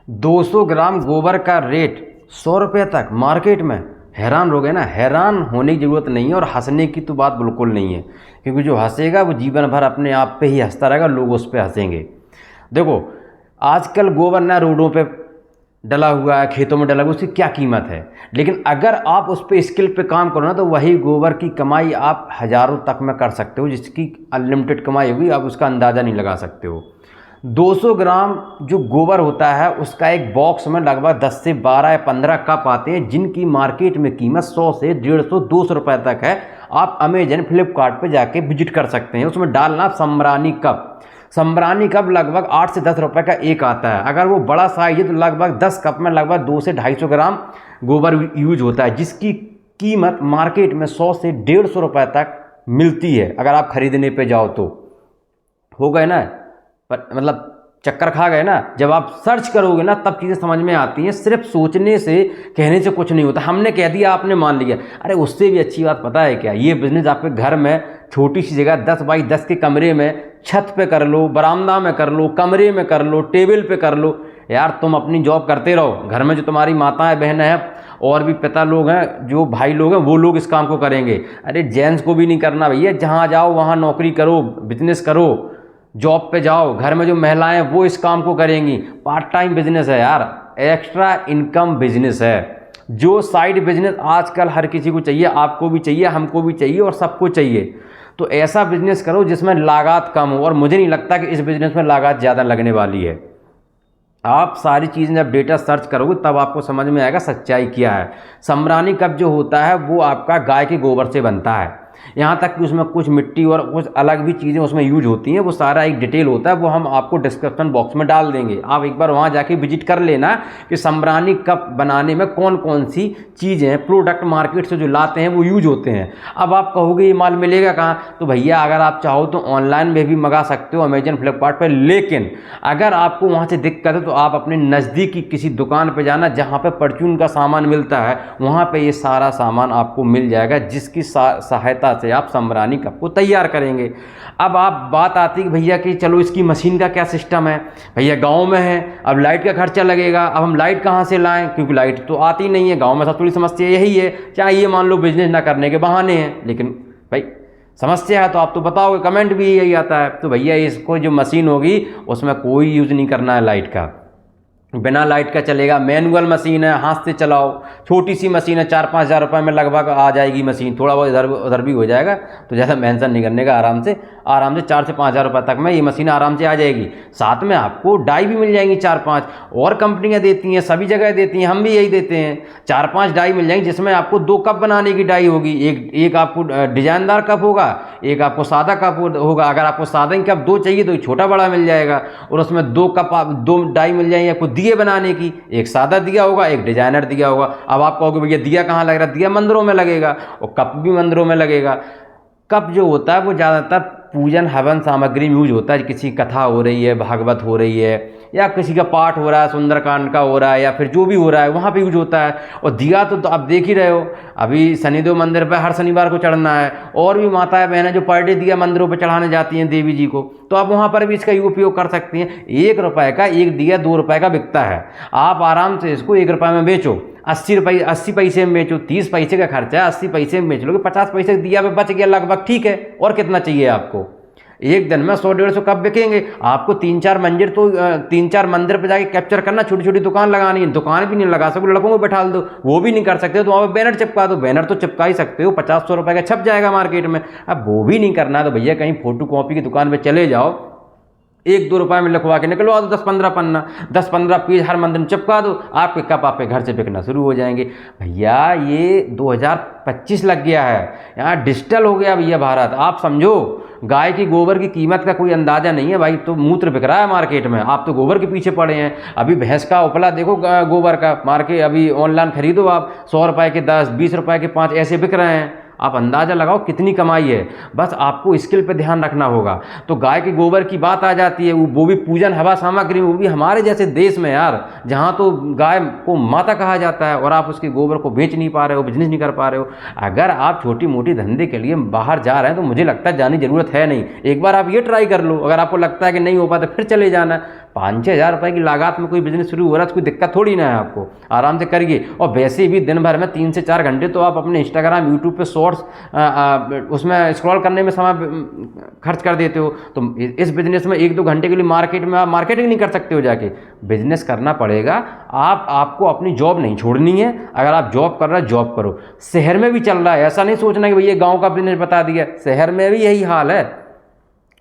200 ग्राम गोबर का रेट 100 रुपये तक मार्केट में। हैरान हो गए ना। हैरान होने की ज़रूरत नहीं है और हंसने की तो बात बिल्कुल नहीं है, क्योंकि जो हंसेगा वो जीवन भर अपने आप पे ही हंसता रहेगा, लोग उस पर हंसेंगे। देखो, आजकल गोबर ना रोडों पे डला हुआ है, खेतों में डला हुआ, उसकी क्या कीमत है। लेकिन अगर आप उस पर स्किल पे काम करो ना, तो वही गोबर की कमाई आप हज़ारों तक में कर सकते हो, जिसकी अनलिमिटेड कमाई होगी, आप उसका अंदाज़ा नहीं लगा सकते हो। 200 ग्राम जो गोबर होता है उसका एक बॉक्स में लगभग 10 से 12 या 15 कप आते हैं, जिनकी मार्केट में कीमत 100 से 150 200 रुपये तक है। आप अमेजन फ्लिपकार्ट पे जाके विजिट कर सकते हैं। उसमें डालना आप सम्रानी कप। सम्रानी कप लगभग 8 से 10 रुपये का एक आता है। अगर वो बड़ा साइज है तो लगभग 10 कप में लगभग 200 से 250 ग्राम गोबर यूज होता है, जिसकी कीमत मार्केट में 100 से 150 रुपये तक मिलती है। अगर आप खरीदने पे जाओ तो हो गए ना, पर मतलब चक्कर खा गए ना। जब आप सर्च करोगे ना तब चीज़ें समझ में आती हैं। सिर्फ सोचने से, कहने से कुछ नहीं होता। हमने कह दिया, आपने मान लिया। अरे उससे भी अच्छी बात पता है क्या, ये बिजनेस आपके घर में छोटी सी जगह 10 बाई 10 के कमरे में, छत पे कर लो, बरामदा में कर लो, कमरे में कर लो, टेबल पे कर लो। यार तुम अपनी जॉब करते रहो, घर में जो तुम्हारी माताएं बहनें हैं और भी पिता लोग हैं, जो भाई लोग हैं, वो लोग इस काम को करेंगे। अरे जेंट्स को भी नहीं करना भैया। जहाँ जाओ वहाँ नौकरी करो, बिजनेस करो, जॉब पे जाओ। घर में जो महिलाएं हैं वो इस काम को करेंगी। पार्ट टाइम बिजनेस है यार, एक्स्ट्रा इनकम बिजनेस है। जो साइड बिजनेस आजकल हर किसी को चाहिए, आपको भी चाहिए, हमको भी चाहिए और सबको चाहिए। तो ऐसा बिजनेस करो जिसमें लागत कम हो, और मुझे नहीं लगता कि इस बिजनेस में लागत ज़्यादा लगने वाली है। आप सारी चीज़ें जब डेटा सर्च करोगे तब आपको समझ में आएगा सच्चाई क्या है। सम्रानी कप जो होता है वो आपका गाय के गोबर से बनता है। यहाँ तक कि उसमें कुछ मिट्टी और कुछ अलग भी चीज़ें उसमें यूज होती हैं। वो सारा एक डिटेल होता है, वो हम आपको डिस्क्रिप्शन बॉक्स में डाल देंगे। आप एक बार वहाँ जाके विजिट कर लेना कि सम्रानी कप बनाने में कौन कौन सी चीज़ें, प्रोडक्ट मार्केट से जो लाते हैं वो यूज होते हैं। अब आप कहोगे ये माल मिलेगा कहाँ, तो भैया अगर आप चाहो तो ऑनलाइन में भी मंगा सकते हो, अमेजन फ्लिपकार्ट पर। लेकिन अगर आपको वहाँ से दिक्कत है तो आप अपने नज़दीकी किसी दुकान पर जाना जहाँ पर परचून का सामान मिलता है, वहाँ पर ये सारा सामान आपको मिल जाएगा, जिसकी सहायता से आप सम्रानी कप को तैयार करेंगे। अब आप बात आती है भैया कि चलो इसकी मशीन का क्या सिस्टम है। भैया गांव में है, अब लाइट का खर्चा लगेगा। अब हम लाइट कहाँ से लाएं, क्योंकि लाइट तो आती नहीं है गांव में। सब थोड़ी समस्या यही है। चाहे ये मान लो बिजनेस ना करने के बहाने हैं, लेकिन भाई समस्या है तो आप तो बताओगे, कमेंट भी यही आता है। तो भैया इसको जो मशीन होगी उसमें कोई यूज़ नहीं करना है लाइट का, बिना लाइट का चलेगा। मैनुअल मशीन है, हाथ से चलाओ। छोटी सी मशीन है, 4-5 हज़ार रुपये में लगभग आ जाएगी मशीन। थोड़ा बहुत इधर उधर भी हो जाएगा, तो ज़्यादा मेंशन नहीं करने का। आराम से 4 से 5 हज़ार रुपये तक में ये मशीन आराम से आ जाएगी। साथ में आपको डाई भी मिल जाएंगी 4-5, और कंपनियां देती हैं, सभी जगह देती हैं, हम भी यही देते हैं। 4-5 डाई मिल जाएंगी, जिसमें आपको 2 कप बनाने की डाई होगी। एक आपको डिजाइनदार कप होगा, एक आपको सादा कप होगा। अगर आपको सादा ही कप 2 चाहिए तो एक छोटा बड़ा मिल जाएगा, और उसमें 2 डाई मिल जाएंगे आपको दिए बनाने की। एक सादा दिया होगा, एक डिजाइनर दिया होगा। अब आप कहोगे भैया दिया कहाँ लग रहा है, दिया मंदिरों में लगेगा और कप भी मंदिरों में लगेगा। कप जो होता है वो ज़्यादातर पूजन हवन सामग्री में यूज होता है। किसी कथा हो रही है, भागवत हो रही है, या किसी का पाठ हो रहा है, सुंदरकांड का हो रहा है, या फिर जो भी हो रहा है वहाँ पे यूज होता है। और दिया तो आप देख ही रहे हो, अभी शनिदेव मंदिर पे हर शनिवार को चढ़ना है, और भी माताएं बहनें जो पर डे दिया मंदिरों पे चढ़ाने जाती हैं देवी जी को, तो आप वहाँ पर भी इसका उपयोग कर सकती हैं। 1 रुपये का एक दिया 2 रुपये का बिकता है। आप आराम से इसको 1 रुपये में बेचो, 80 पैसे में बेचो, 30 पैसे का खर्चा है, 80 पैसे में बेच लोगे, 50 पैसे दिया पे बच गया लगभग, ठीक है। और कितना चाहिए आपको, एक दिन में 100-150 कप बिकेंगे। आपको 3-4 मंदिर पे जाके कैप्चर करना, छोटी छोटी दुकान लगानी है। दुकान भी नहीं लगा सकते, लड़कों को बैठा दो, वो भी नहीं कर सकते, तो वहाँ पर बैनर चिपका दो। बैनर तो चिपका ही सकते हो, 50-100 रुपये का छप जाएगा मार्केट में। अब वो भी नहीं करना तो भैया कहीं फोटो कॉपी की दुकान पर चले जाओ, 1-2 रुपये में लिखवा के निकलवा दो 10-15 पन्ना, 10-15 पीस हर मंदिर में चिपका दो। आपके कप आपके घर से बिकना शुरू हो जाएंगे। भैया ये 2025 लग गया है, यहाँ डिजिटल हो गया भैया भारत। आप समझो, गाय की गोबर की कीमत का कोई अंदाज़ा नहीं है भाई। तो मूत्र बिक रहा है मार्केट में, आप तो गोबर के पीछे पड़े हैं। अभी भैंस का उपला देखो, गोबर का मार्केट अभी ऑनलाइन खरीदो आप, 100 रुपये के 10, 20 रुपये के 5 ऐसे बिक रहे हैं। आप अंदाज़ा लगाओ कितनी कमाई है, बस आपको स्किल पे ध्यान रखना होगा। तो गाय के गोबर की बात आ जाती है, वो भी पूजन हवा सामग्री में, वो भी हमारे जैसे देश में यार, जहाँ तो गाय को माता कहा जाता है और आप उसके गोबर को बेच नहीं पा रहे हो, बिजनेस नहीं कर पा रहे हो। अगर आप छोटी मोटी धंधे के लिए बाहर जा रहे हैं तो मुझे लगता है जाने की ज़रूरत है नहीं। एक बार आप ये ट्राई कर लो, अगर आपको लगता है कि नहीं हो पाता फिर चले जाना। 5-6 हज़ार रुपये की लागत में कोई बिजनेस शुरू हो रहा है तो कोई दिक्कत थोड़ी ना है, आपको आराम से करिए। और वैसे भी दिन भर में 3 से 4 घंटे तो आप अपने इंस्टाग्राम यूट्यूब पे शॉर्ट्स उसमें स्क्रॉल करने में समय खर्च कर देते हो। तो इस बिज़नेस में 1-2 घंटे के लिए मार्केट में आप मार्केटिंग नहीं कर सकते हो जाके, बिजनेस करना पड़ेगा। आपको अपनी जॉब नहीं छोड़नी है। अगर आप जॉब कर रहे हो जॉब करो। शहर में भी चल रहा है, ऐसा नहीं सोचना कि भैया गाँव का बिजनेस बता दिया, शहर में भी यही हाल है।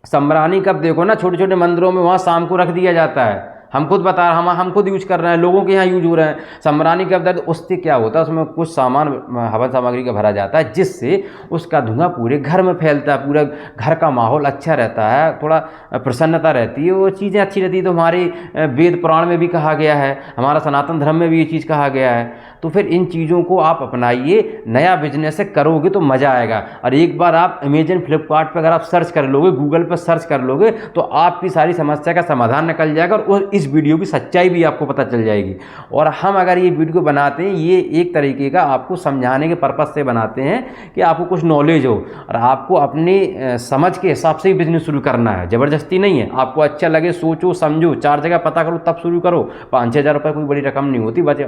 समरानी कब देखो ना, छोटे छोटे मंदिरों में वहाँ शाम को रख दिया जाता है। हम खुद बता हम खुद यूज कर रहे हैं, लोगों के यहाँ यूज हो रहे हैं। समरानी कब दर्द, उससे क्या होता है, उसमें कुछ सामान हवन सामग्री का भरा जाता है, जिससे उसका धुआं पूरे घर में फैलता है, पूरा घर का माहौल अच्छा रहता है, थोड़ा प्रसन्नता रहती है, वो चीज़ें अच्छी रहती है। तो हमारे वेद पुराण में भी कहा गया है, हमारा सनातन धर्म में भी ये चीज़ कहा गया है। तो फिर इन चीज़ों को आप अपनाइए, नया बिजनेस करोगे तो मज़ा आएगा। और एक बार आप अमेजन फ्लिपकार्ट पर अगर आप सर्च कर लोगे, गूगल पर सर्च कर लोगे, तो आपकी सारी समस्या का समाधान निकल जाएगा और इस वीडियो की सच्चाई भी आपको पता चल जाएगी। और हम अगर ये वीडियो बनाते हैं, ये एक तरीके का आपको समझाने के पर्पज़ से बनाते हैं कि आपको कुछ नॉलेज हो और आपको अपनी समझ के हिसाब से ही बिजनेस शुरू करना है, ज़बरदस्ती नहीं है। आपको अच्छा लगे, सोचो समझो, 4 जगह पता करो तब शुरू करो। 5-6 हज़ार रुपये कोई बड़ी रकम नहीं होती। बस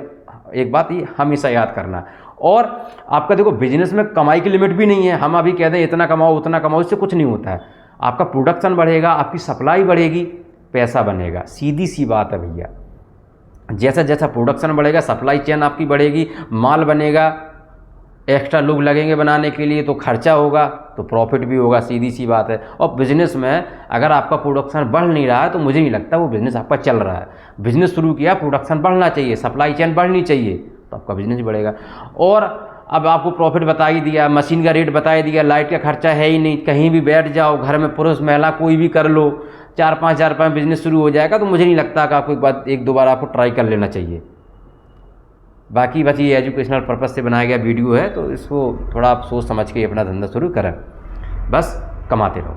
एक बात ये हमेशा याद करना। और आपका देखो बिजनेस में कमाई की लिमिट भी नहीं है। हम अभी कहते हैं इतना कमाओ उतना कमाओ, इससे कुछ नहीं होता है। आपका प्रोडक्शन बढ़ेगा, आपकी सप्लाई बढ़ेगी, पैसा बनेगा, सीधी सी बात है भैया। जैसा जैसा प्रोडक्शन बढ़ेगा, सप्लाई चेन आपकी बढ़ेगी, माल बनेगा, एक्स्ट्रा लोग लगेंगे बनाने के लिए, तो खर्चा होगा तो प्रॉफिट भी होगा, सीधी सी बात है। और बिज़नेस में अगर आपका प्रोडक्शन बढ़ नहीं रहा है तो मुझे नहीं लगता वो बिज़नेस आपका चल रहा है। बिज़नेस शुरू किया, प्रोडक्शन बढ़ना चाहिए, सप्लाई चेन बढ़नी चाहिए, तो आपका बिज़नेस बढ़ेगा। और अब आपको प्रॉफिट बता ही दिया, मशीन का रेट बता ही दिया, लाइट का खर्चा है ही नहीं, कहीं भी बैठ जाओ, घर में पुरुष महिला कोई भी कर लो, 4-5 हज़ार रुपये में बिज़नेस शुरू हो जाएगा। तो मुझे नहीं लगता कि आपको 1-2 बार आपको ट्राई कर लेना चाहिए। बाकी बस ये एजुकेशनल पर्पज़ से बनाया गया वीडियो है, तो इसको थोड़ा आप सोच समझ के अपना धंधा शुरू करें, बस कमाते रहो।